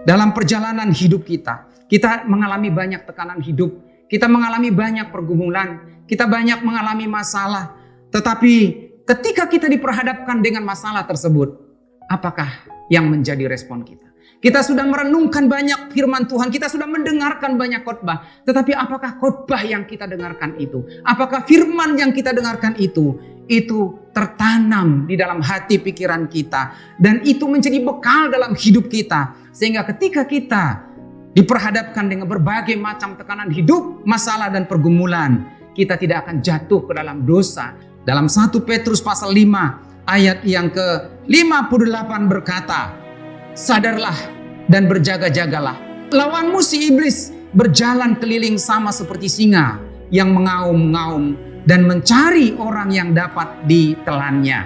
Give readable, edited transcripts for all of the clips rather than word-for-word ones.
Dalam perjalanan hidup kita mengalami banyak tekanan hidup, kita mengalami banyak pergumulan, kita banyak mengalami masalah. Tetapi ketika kita diperhadapkan dengan masalah tersebut, apakah yang menjadi respon kita? Kita sudah merenungkan banyak firman Tuhan, kita sudah mendengarkan banyak khotbah, tetapi apakah khotbah yang kita dengarkan itu, apakah firman yang kita dengarkan itu tertanam di dalam hati pikiran kita, dan itu menjadi bekal dalam hidup kita, sehingga ketika kita diperhadapkan dengan berbagai macam tekanan hidup, masalah dan pergumulan, kita tidak akan jatuh ke dalam dosa. Dalam 1 Petrus pasal 5 ayat yang ke-58 berkata, sadarlah dan berjaga-jagalah. Lawanmu si iblis berjalan keliling sama seperti singa yang mengaum-ngaum dan mencari orang yang dapat ditelannya.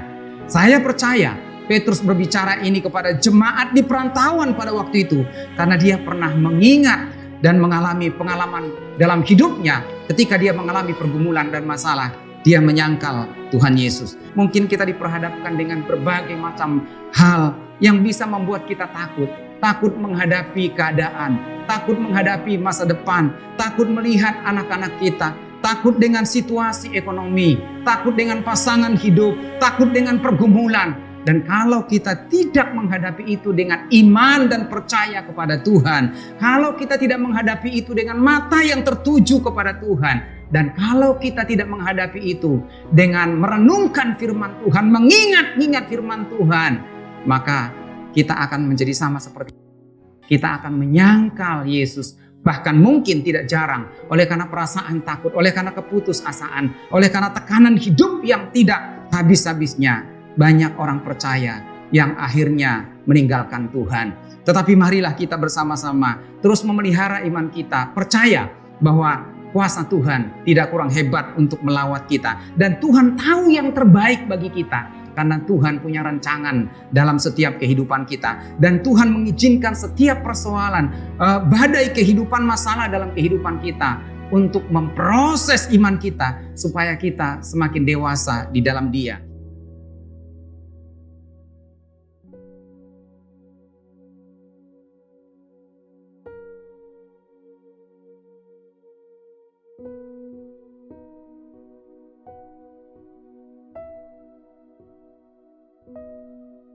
Saya percaya Petrus berbicara ini kepada jemaat di perantauan pada waktu itu, karena dia pernah mengingat dan mengalami pengalaman dalam hidupnya ketika dia mengalami pergumulan dan masalah. Dia menyangkal Tuhan Yesus. Mungkin kita diperhadapkan dengan berbagai macam hal yang bisa membuat kita takut. Takut menghadapi keadaan, takut menghadapi masa depan, takut melihat anak-anak kita, takut dengan situasi ekonomi, takut dengan pasangan hidup, takut dengan pergumulan. Dan kalau kita tidak menghadapi itu dengan iman dan percaya kepada Tuhan, kalau kita tidak menghadapi itu dengan mata yang tertuju kepada Tuhan, dan kalau kita tidak menghadapi itu dengan merenungkan firman Tuhan, mengingat-ingat firman Tuhan, maka kita akan menjadi sama seperti kita akan menyangkal Yesus. Bahkan mungkin tidak jarang oleh karena perasaan takut, oleh karena keputusasaan, oleh karena tekanan hidup yang tidak habis-habisnya. Banyak orang percaya yang akhirnya meninggalkan Tuhan. Tetapi marilah kita bersama-sama terus memelihara iman kita, percaya bahwa kuasa Tuhan tidak kurang hebat untuk melawat kita. Dan Tuhan tahu yang terbaik bagi kita. Karena Tuhan punya rancangan dalam setiap kehidupan kita. Dan Tuhan mengizinkan setiap persoalan, badai kehidupan, masalah dalam kehidupan kita, untuk memproses iman kita supaya kita semakin dewasa di dalam Dia.